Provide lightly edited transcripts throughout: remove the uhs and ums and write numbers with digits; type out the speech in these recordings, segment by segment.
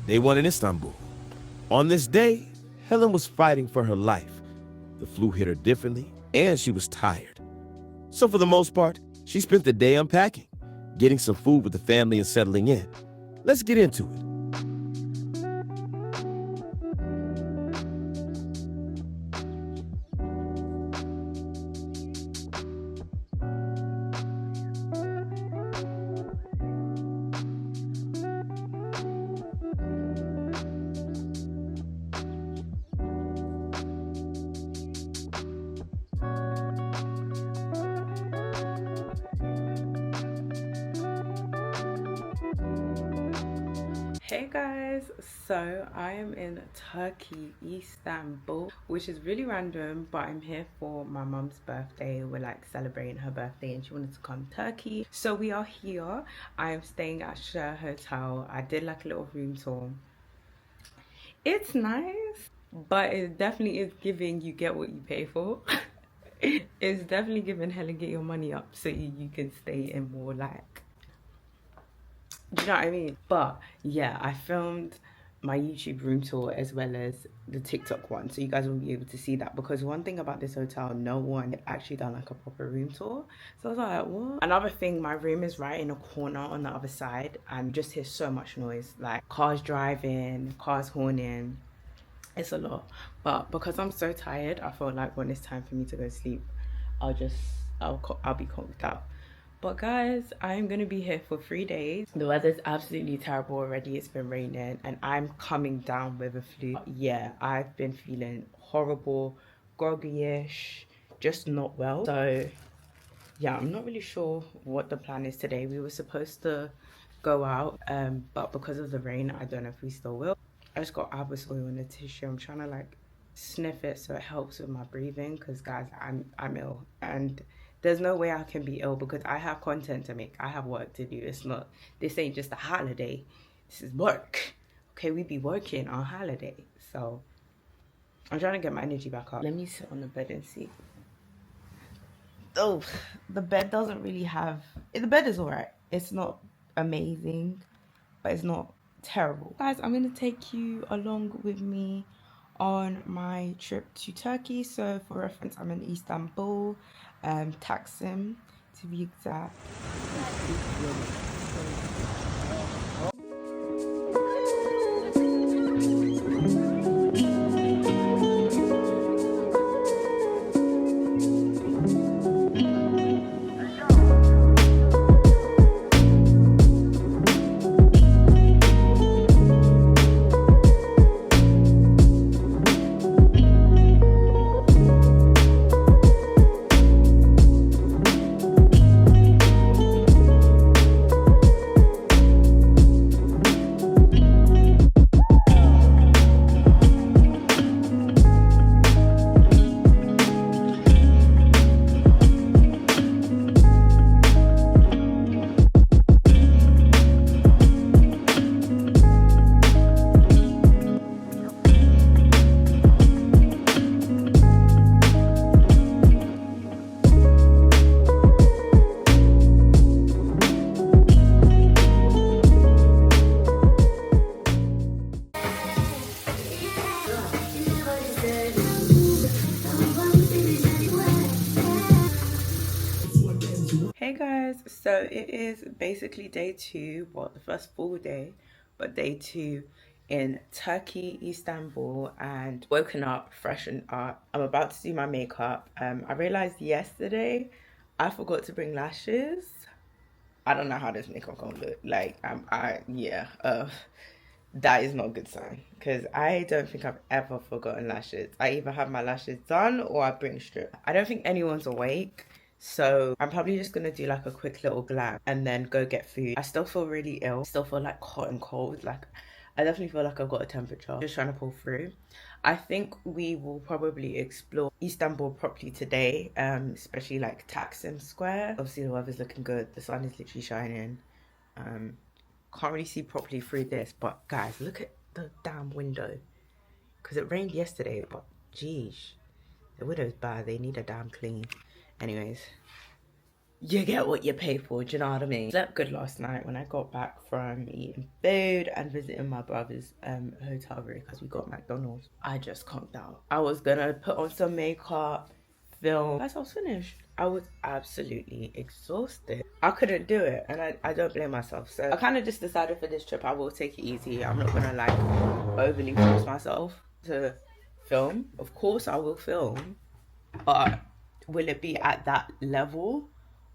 Day one in Istanbul. On this day, Helen was fighting for her life. The flu hit her differently, and she was tired. So for the most part, she spent the day unpacking, getting some food with the family and settling in. Let's get into it. Hey guys, so I am in Turkey, Istanbul, which is really random, but I'm here for my mum's birthday. We're like celebrating her birthday and she wanted to come to Turkey. So we are here. I am staying at Cher Hotel. I did like a little room tour. It's nice, but it definitely is giving you get what you pay for. It's definitely giving hella get your money up so you can stay in more like, do you know what I mean? But yeah, I filmed my YouTube room tour as well as the TikTok one, so you guys will be able to see that, because one thing about this hotel, no one had actually done like a proper room tour. So I was like, what? Another thing, my room is right in a corner on the other side, and you just hear so much noise, like cars driving, cars horning. It's a lot. But because I'm so tired, I feel like when it's time for me to go sleep, I'll just I'll be conked out. But guys, I'm gonna be here for 3 days. The weather's absolutely terrible already. It's been raining and I'm coming down with a flu. Yeah, I've been feeling horrible, groggy-ish, just not well. So yeah, I'm not really sure what the plan is today. We were supposed to go out, but because of the rain, I don't know if we still will. I just got oil in the tissue. I'm trying to like sniff it so it helps with my breathing, because guys, I'm ill and there's no way I can be ill because I have content to make. I have work to do. It's not, this ain't just a holiday. This is work. Okay, we be working on holiday. So I'm trying to get my energy back up. Let me sit on the bed and see. Oh, the bed doesn't really have, the bed is all right. It's not amazing, but it's not terrible. Guys, I'm gonna take you along with me on my trip to Turkey. So for reference, I'm in Istanbul, Taksim to be exact. Hey guys, so it is basically day two, well, the first full day, but day two in Turkey, Istanbul, and woken up, freshened up. I'm about to do my makeup. I realized yesterday I forgot to bring lashes. I don't know how this makeup gonna look. Like, that is not a good sign, because I don't think I've ever forgotten lashes. I either have my lashes done or I bring strip. I don't think anyone's awake, so I'm probably just gonna do like a quick little glam and then go get food. I still feel really ill, still feel like hot and cold. Like, I definitely feel like I've got a temperature. Just trying to pull through. I think we will probably explore Istanbul properly today, especially like Taksim Square. Obviously the weather's looking good. The sun is literally shining. Can't really see properly through this, but guys, look at the damn window. Because it rained yesterday, but geez, the window's bad. They need a damn clean. Anyways, you get what you pay for, do you know what I mean? Slept good last night when I got back from eating food and visiting my brother's hotel room because we got McDonald's. I just conked out. I was gonna put on some makeup, film. As I was finished, I was absolutely exhausted. I couldn't do it, and I don't blame myself. So I kind of just decided for this trip I will take it easy. I'm not gonna like overly force myself to film. Of course I will film, but will it be at that level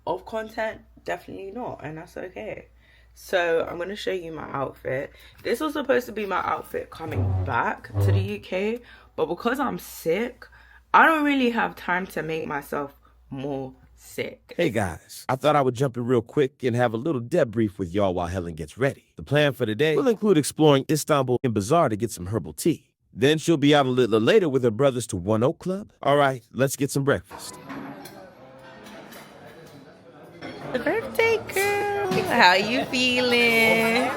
of content? Definitely not, and that's okay. So I'm gonna show you my outfit. This was supposed to be my outfit coming back to the UK, but because I'm sick, I don't really have time to make myself more sick. Hey guys, I thought I would jump in real quick and have a little debrief with y'all while Helen gets ready. The plan for today will include exploring Istanbul and Bazaar to get some herbal tea. Then she'll be out a little later with her brothers to One Oak Club. All right, let's get some breakfast. The birthday girl, how you feeling?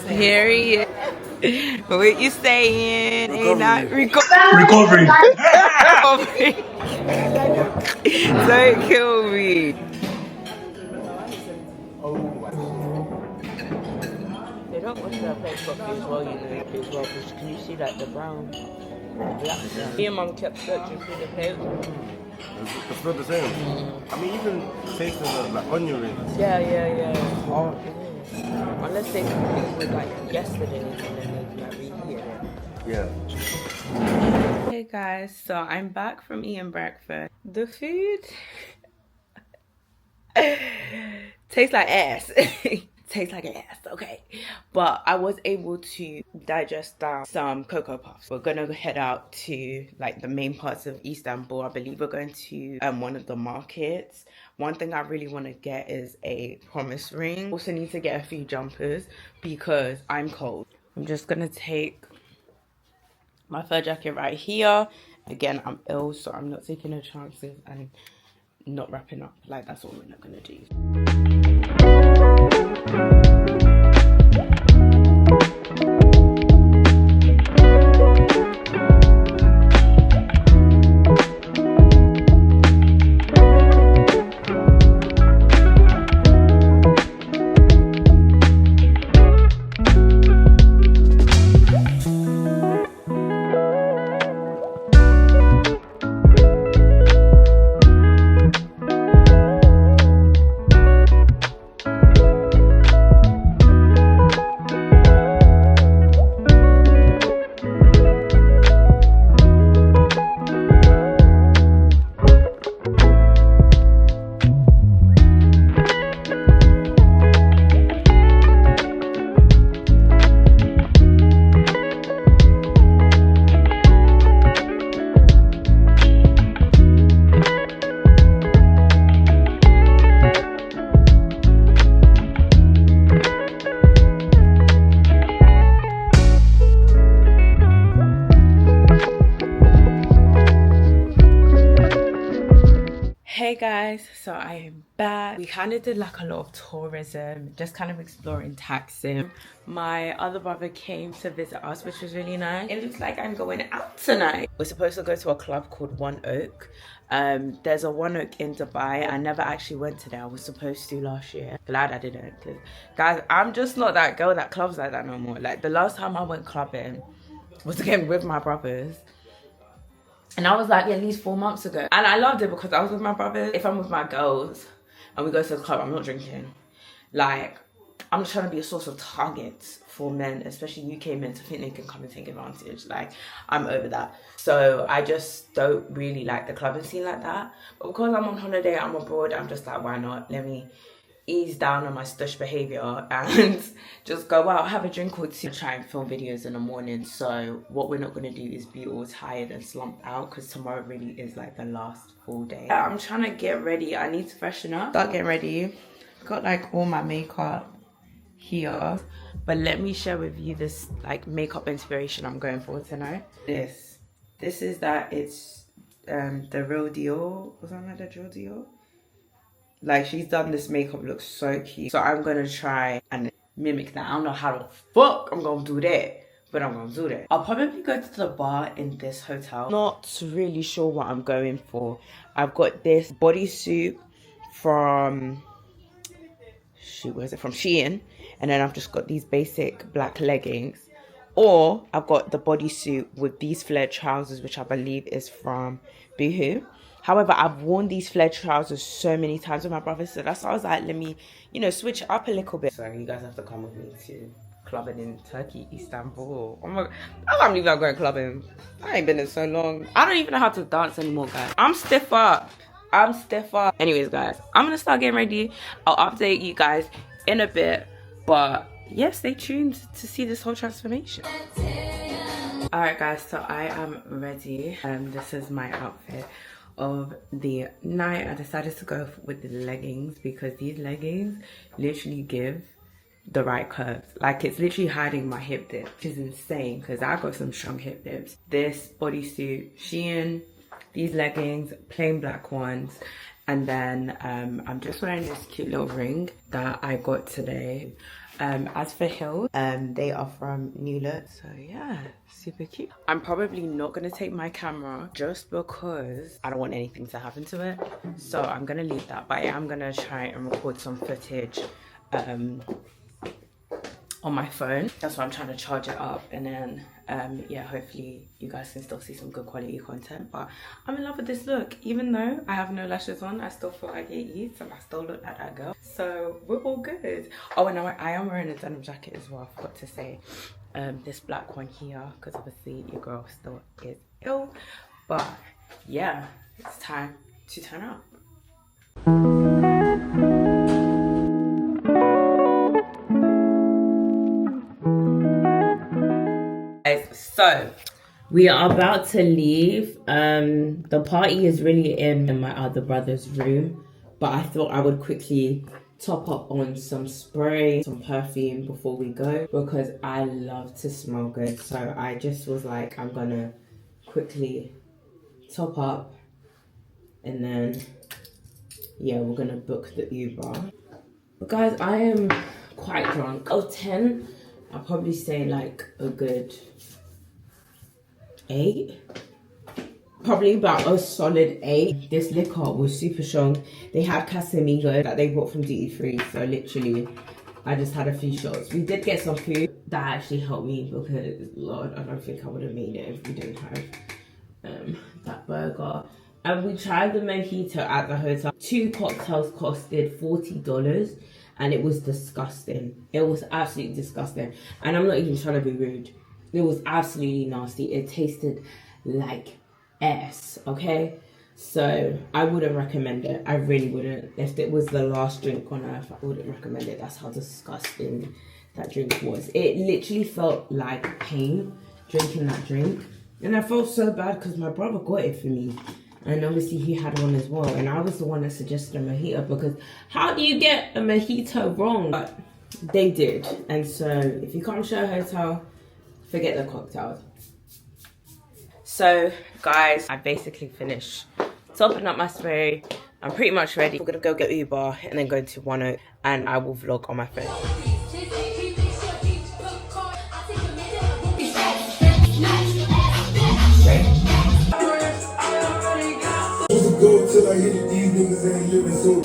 Here he is. What you saying? Ain't not Recovery. Don't kill me. They don't wash their plates properly as well, you know, as well, because can you see like the brown? Me and mum kept searching through the plates. It's not the same. I mean, even tasting the like onion rings. Yeah. Oh. Unless they cooked it with like yesterday and then they like reheated it. Yeah. Hey guys, so I'm back from eating breakfast. The food tastes like ass. Tastes like ass, okay. But I was able to digest down some Cocoa Puffs. We're gonna head out to like the main parts of Istanbul. I believe we're going to one of the markets. One thing I really want to get is a promise ring. Also need to get a few jumpers because I'm cold. I'm just gonna take my fur jacket right here. Again, I'm ill, so I'm not taking no chances and not wrapping up. Like, that's what we're not gonna do. Hey guys, so I am back. We kind of did like a lot of tourism, just kind of exploring Taksim. My other brother came to visit us, which was really nice. It looks like I'm going out tonight. We're supposed to go to a club called One Oak. There's a One Oak in Dubai. I never actually went to there. I was supposed to last year. Glad I didn't, because guys, I'm just not that girl that clubs like that no more. Like the last time I went clubbing was again with my brothers. And I was like at least 4 months ago. And I loved it because I was with my brothers. If I'm with my girls and we go to the club, I'm not drinking. Like, I'm just trying to be a source of targets for men, especially UK men, to think they can come and take advantage. Like, I'm over that. So I just don't really like the clubbing scene like that. But because I'm on holiday, I'm abroad, I'm just like, why not? Let me ease down on my stush behavior and just go out, have a drink or two, try and film videos in the morning. So what we're not going to do is be all tired and slumped out, because tomorrow really is like the last full day. I'm trying to get ready. I need to freshen up, start getting ready. Got like all my makeup here, but let me share with you this like makeup inspiration I'm going for tonight. This is that. It's the real deal or something like the real deal. Like, she's done this makeup, looks so cute. So I'm gonna try and mimic that. I don't know how the fuck I'm gonna do that, but I'm gonna do that. I'll probably go to the bar in this hotel. Not really sure what I'm going for. I've got this bodysuit from, shoot, where is it from? Shein. And then I've just got these basic black leggings. Or I've got the bodysuit with these flared trousers, which I believe is from Boohoo. However, I've worn these flared trousers so many times with my brother, so that's why I was like, let me, you know, switch it up a little bit. So you guys have to come with me to clubbing in Turkey, Istanbul. Oh my, I can't believe I'm going clubbing. I ain't been in so long. I don't even know how to dance anymore, guys. I'm stiff up. Anyways, guys, I'm gonna start getting ready. I'll update you guys in a bit, but yeah, stay tuned to see this whole transformation. Alright guys, so I am ready. This is my outfit of the night. I decided to go with the leggings because these leggings literally give the right curves. Like, it's literally hiding my hip dip, which is insane because I got some strong hip dips. This bodysuit, Shein, these leggings, plain black ones, and then I'm just wearing this cute little ring that I got today. As for heels, they are from New Look, so yeah, super cute. I'm probably not gonna take my camera just because I don't want anything to happen to it, so I'm gonna leave that, but I am gonna try and record some footage on my phone. That's why I'm trying to charge it up, and then yeah, hopefully you guys can still see some good quality content. But I'm in love with this look. Even though I have no lashes on, I still feel like it eats and I still look like that girl, so we're all good. Oh, and I am wearing a denim jacket as well, I forgot to say. This black one here, because obviously your girl still is ill. But yeah, it's time to turn up. So we are about to leave. The party is really in my other brother's room, but I thought I would quickly top up on some spray, some perfume before we go, because I love to smell good. So I just was like, I'm gonna quickly top up, and then yeah, we're gonna book the Uber. But guys, I am quite drunk. Out of 10, I'll probably say like a good 8, probably about a solid 8. This liquor was super strong. They had Casamigo that they bought from duty free, so literally I just had a few shots. We did get some food that actually helped me, because Lord, I don't think I would have made it if we didn't have that burger. And we tried the mojito at the hotel. 2 cocktails costed $40, and it was disgusting. It was absolutely disgusting, and I'm not even trying to be rude. It was absolutely nasty. It tasted like ass, okay? So I wouldn't recommend it. I really wouldn't. If it was the last drink on earth, I wouldn't recommend it. That's how disgusting that drink was. It literally felt like pain drinking that drink. And I felt so bad because my brother got it for me. And obviously he had one as well. And I was the one that suggested a mojito, because how do you get a mojito wrong? But they did. And so if you come to Cher Hotel, forget the cocktails. So guys, I basically finished topping up my spray. I'm pretty much ready. We're gonna go get Uber and then go to One Oak, and I will vlog on my phone. Till I hit it, these niggas ain't living so.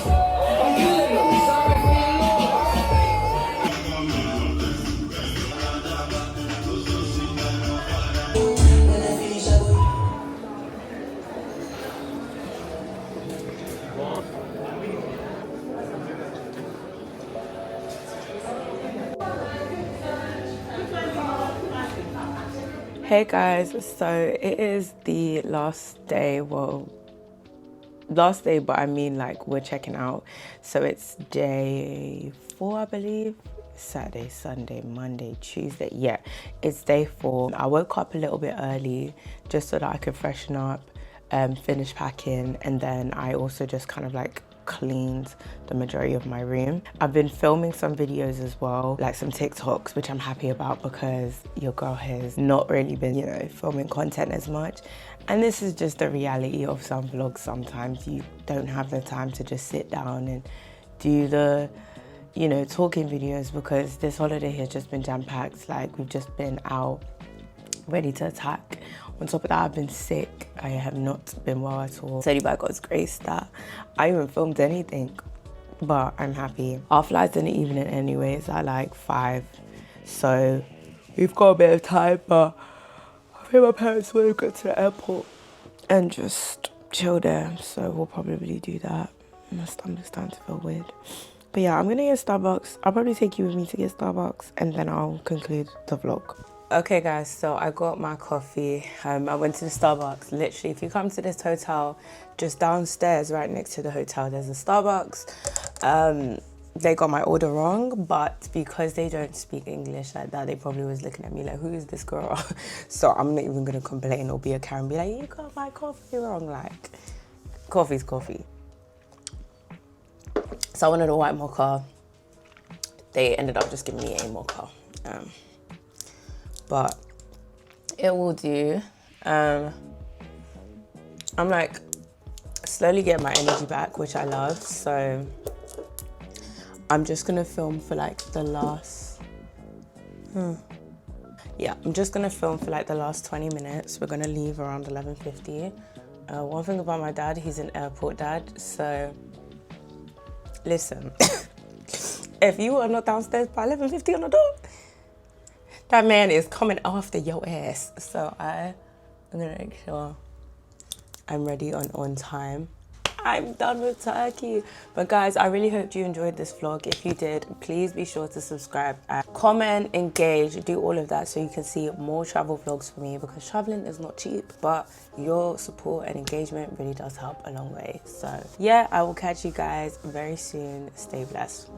Hey guys, so it is the last day, well, last day, but I mean like we're checking out. So it's day 4, I believe. Saturday, Sunday, Monday, Tuesday. Yeah, it's day 4. I woke up a little bit early just so that I could freshen up, finish packing, and then I also just kind of like cleaned the majority of my room. I've been filming some videos as well, like some TikToks, which I'm happy about because your girl has not really been, you know, filming content as much. And this is just the reality of some vlogs. Sometimes you don't have the time to just sit down and do the, you know, talking videos, because this holiday has just been jam-packed. Like, we've just been out ready to attack On top of that, I've been sick. I have not been well at all. It's only by God's grace that I even filmed anything, but I'm happy. Our flight's in the evening anyways at like 5, so we've got a bit of time, but I think my parents want to go to the airport and just chill there, so we'll probably do that. My stomach's starting to feel weird. But yeah, I'm gonna get Starbucks. I'll probably take you with me to get Starbucks and then I'll conclude the vlog. Okay guys, so I got my coffee. I went to the Starbucks. Literally, if you come to this hotel, just downstairs right next to the hotel, there's a Starbucks. They got my order wrong, but because they don't speak English like that, they probably was looking at me like, who is this girl? So I'm not even gonna complain or be a Karen and be like, you got my coffee wrong. Like, coffee's coffee. So I wanted a white mocha. They ended up just giving me a mocha. But it will do. I'm like slowly getting my energy back, which I love. So I'm just gonna film for like the last, yeah, I'm just gonna film for like the last 20 minutes. We're gonna leave around 11:50. One thing about my dad, he's an airport dad. So listen, if you are not downstairs by 11:50 on the door, that man is coming after your ass. So I'm gonna make sure I'm ready on time. I'm done with Turkey. But guys, I really hope you enjoyed this vlog. If you did, please be sure to subscribe and comment, engage, do all of that so you can see more travel vlogs for me, because traveling is not cheap, but your support and engagement really does help a long way. So yeah, I will catch you guys very soon. Stay blessed.